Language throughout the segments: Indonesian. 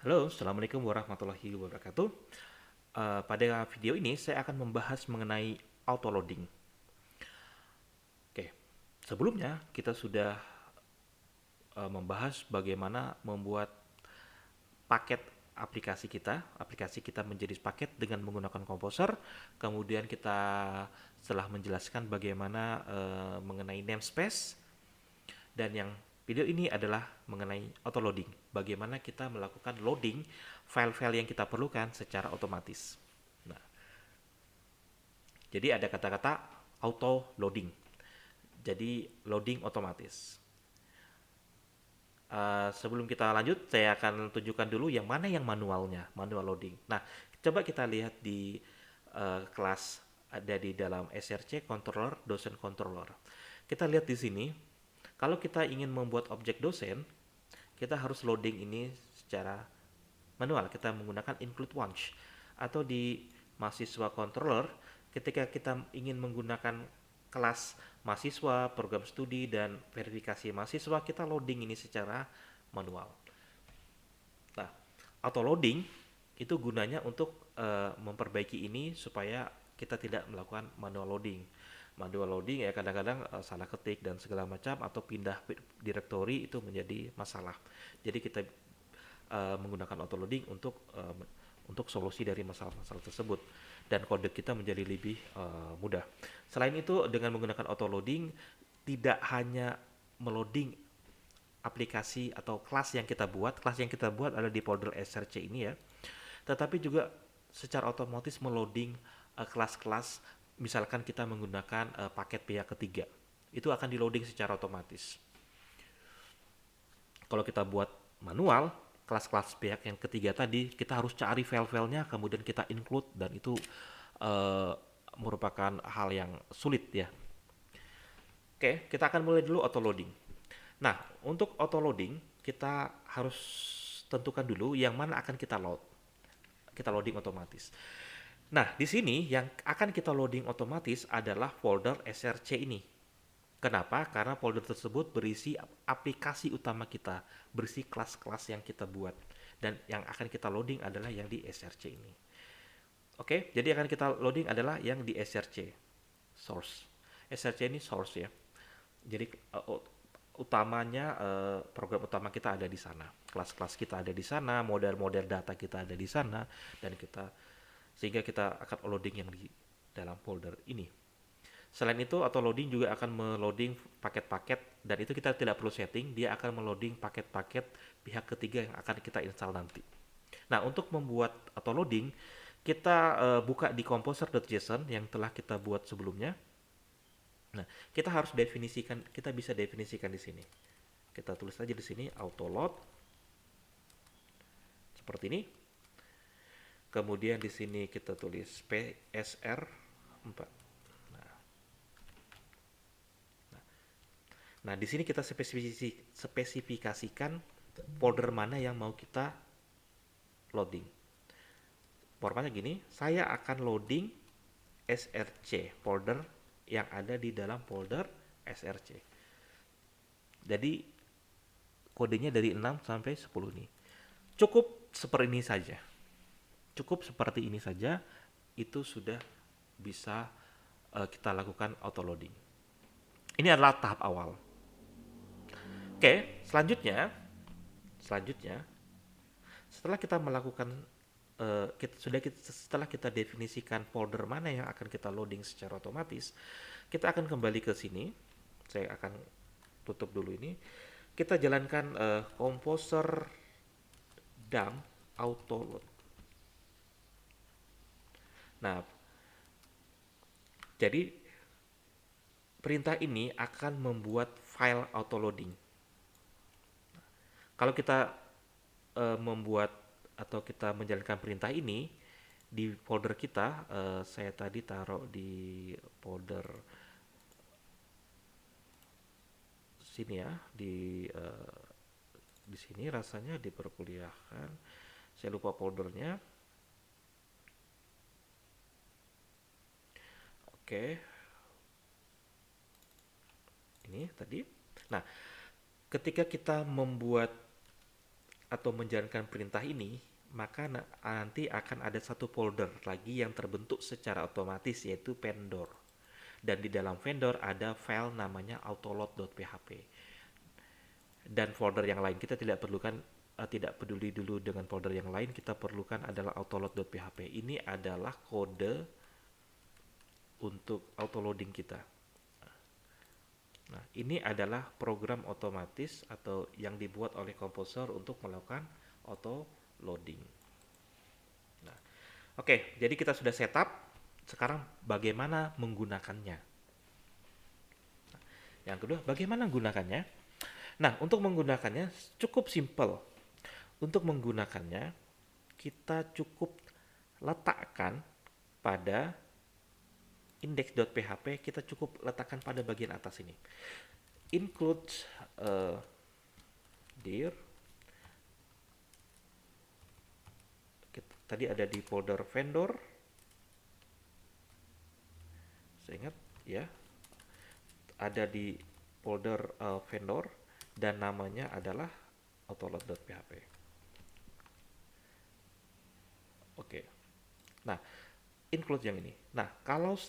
Halo, Assalamualaikum warahmatullahi wabarakatuh. Pada video ini saya akan membahas mengenai autoloading. Oke, sebelumnya kita sudah membahas bagaimana membuat paket aplikasi kita menjadi paket dengan menggunakan Composer. Kemudian kita setelah menjelaskan bagaimana mengenai namespace, dan yang video ini adalah mengenai autoloading. Bagaimana kita melakukan loading file-file yang kita perlukan secara otomatis. Nah, jadi ada kata-kata auto loading. Jadi loading otomatis. Sebelum kita lanjut, saya akan tunjukkan dulu yang mana yang manualnya, manual loading. Nah, coba kita lihat di kelas ada di dalam SRC controller, dosen controller. Kita lihat di sini, kalau kita ingin membuat objek dosen, kita harus loading ini secara manual. Kita menggunakan include once. Atau di mahasiswa controller, ketika kita ingin menggunakan kelas mahasiswa, program studi, dan verifikasi mahasiswa, kita loading ini secara manual. Nah, auto loading itu gunanya untuk memperbaiki ini supaya kita tidak melakukan manual loading. Manual loading ya kadang-kadang salah ketik dan segala macam, atau pindah directory itu menjadi masalah. Jadi kita menggunakan auto loading untuk solusi dari masalah-masalah tersebut, dan kode kita menjadi lebih mudah. Selain itu, dengan menggunakan auto loading tidak hanya meloading aplikasi atau kelas yang kita buat ada di folder src ini ya, tetapi juga secara otomatis meloading kelas-kelas. Misalkan kita menggunakan paket pihak ketiga, itu akan di loading secara otomatis. Kalau kita buat manual, kelas-kelas pihak yang ketiga tadi, kita harus cari file-filenya, kemudian kita include, dan itu uh, merupakan hal yang sulit ya. Oke, kita akan mulai dulu auto loading. Nah, untuk auto loading, kita harus tentukan dulu yang mana akan kita load. Kita loading otomatis. Nah, di sini yang akan kita loading otomatis adalah folder src ini. Kenapa? Karena folder tersebut berisi aplikasi utama kita, berisi kelas-kelas yang kita buat. Dan yang akan kita loading adalah yang di src ini. Oke, jadi akan kita loading adalah yang di src, source. src ini source ya. Jadi utamanya program utama kita ada di sana, kelas-kelas kita ada di sana, model-model data kita ada di sana, dan sehingga kita akan loading yang di dalam folder ini. Selain itu, auto loading juga akan meloading paket-paket, dan itu kita tidak perlu setting, dia akan meloading paket-paket pihak ketiga yang akan kita install nanti. Nah, untuk membuat auto loading, kita buka di composer.json yang telah kita buat sebelumnya. Nah, kita bisa definisikan di sini. Kita tulis aja di sini auto load seperti ini. Kemudian di sini kita tulis PSR 4. Nah, di sini kita spesifikasikan folder mana yang mau kita loading. Formatnya gini, saya akan loading src, folder yang ada di dalam folder src. Jadi kodenya dari 6 sampai 10 nih. Cukup seperti ini saja. Cukup seperti ini saja, itu sudah bisa kita lakukan auto loading. Ini adalah tahap awal. Oke, selanjutnya setelah kita melakukan setelah kita definisikan folder mana yang akan kita loading secara otomatis, kita akan kembali ke sini. Saya akan tutup dulu ini. Kita jalankan composer dump auto load. Nah, jadi perintah ini akan membuat file auto loading. Kalau kita membuat atau kita menjalankan perintah ini di folder kita, saya tadi taruh di folder sini ya, di sini rasanya di perkuliahan. Saya lupa foldernya. Oke. Ini tadi. Nah, ketika kita membuat atau menjalankan perintah ini, maka nanti akan ada satu folder lagi yang terbentuk secara otomatis, yaitu vendor. Dan di dalam vendor ada file namanya autoload.php. Dan folder yang lain kita tidak perlukan, tidak peduli dulu dengan folder yang lain, kita perlukan adalah autoload.php. Ini adalah kode untuk autoloading kita. Nah, ini adalah program otomatis atau yang dibuat oleh komposer untuk melakukan auto loading. Nah, oke, jadi kita sudah setup. Sekarang bagaimana menggunakannya? Nah, yang kedua, bagaimana menggunakannya? Nah, untuk menggunakannya cukup simple. Untuk menggunakannya, kita cukup letakkan pada index.php, kita cukup letakkan pada bagian atas ini. Include dir. Tadi ada di folder vendor. Saya ingat ya. Ada di folder vendor dan namanya adalah autoload.php. Oke. Nah, include yang ini. Nah, kalau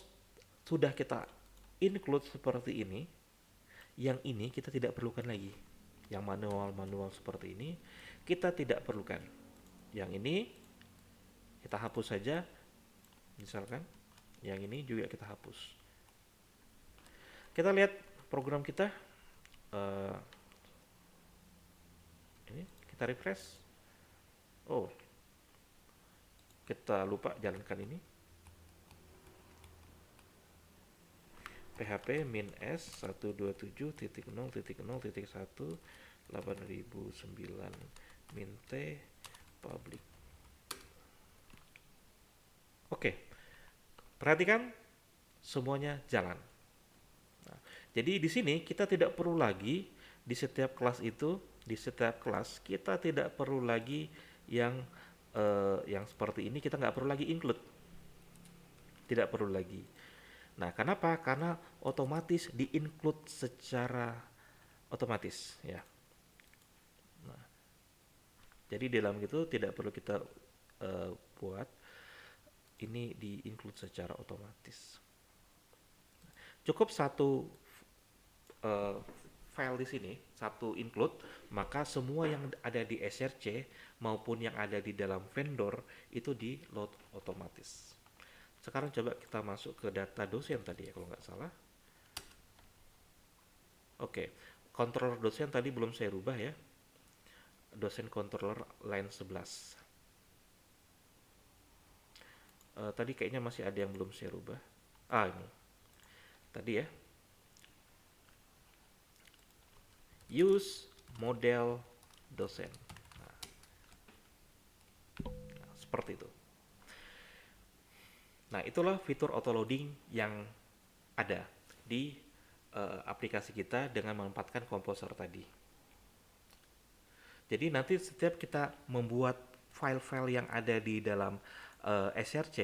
sudah kita include seperti ini, yang ini kita tidak perlukan lagi. Yang manual-manual seperti ini kita tidak perlukan. Yang ini kita hapus saja. Misalkan yang ini juga kita hapus. Kita lihat program kita. Ini kita refresh. Oh, kita lupa jalankan ini. PHP min s 127.0.0.1 8009 min t public. Oke, perhatikan semuanya jalan. Nah, jadi di sini kita tidak perlu lagi di setiap kelas itu, di setiap kelas kita tidak perlu lagi yang seperti ini, kita nggak perlu lagi include, tidak perlu lagi. Nah, kenapa? Karena otomatis di-include secara otomatis ya. Nah, jadi dalam itu tidak perlu kita buat ini di-include secara otomatis. Cukup satu file di sini, satu include, maka semua yang ada di SRC maupun yang ada di dalam vendor itu di load otomatis. Sekarang coba kita masuk ke data dosen tadi ya kalau nggak salah. Oke, controller dosen tadi belum saya rubah ya. Dosen controller line 11. Tadi kayaknya masih ada yang belum saya rubah. Ini. Tadi ya. Use model dosen. Nah, seperti itu. Nah, itulah fitur autoloading yang ada di aplikasi kita dengan memanfaatkan komposer tadi. Jadi nanti setiap kita membuat file-file yang ada di dalam SRC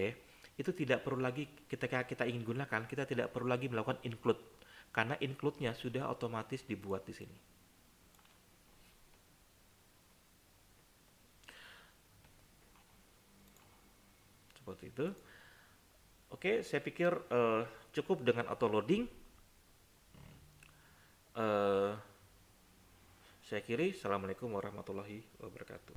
itu tidak perlu lagi ketika kita ingin gunakan, kita tidak perlu lagi melakukan include karena include-nya sudah otomatis dibuat di sini. Seperti itu. Oke, saya pikir cukup dengan autoloading. Saya akhiri. Assalamualaikum warahmatullahi wabarakatuh.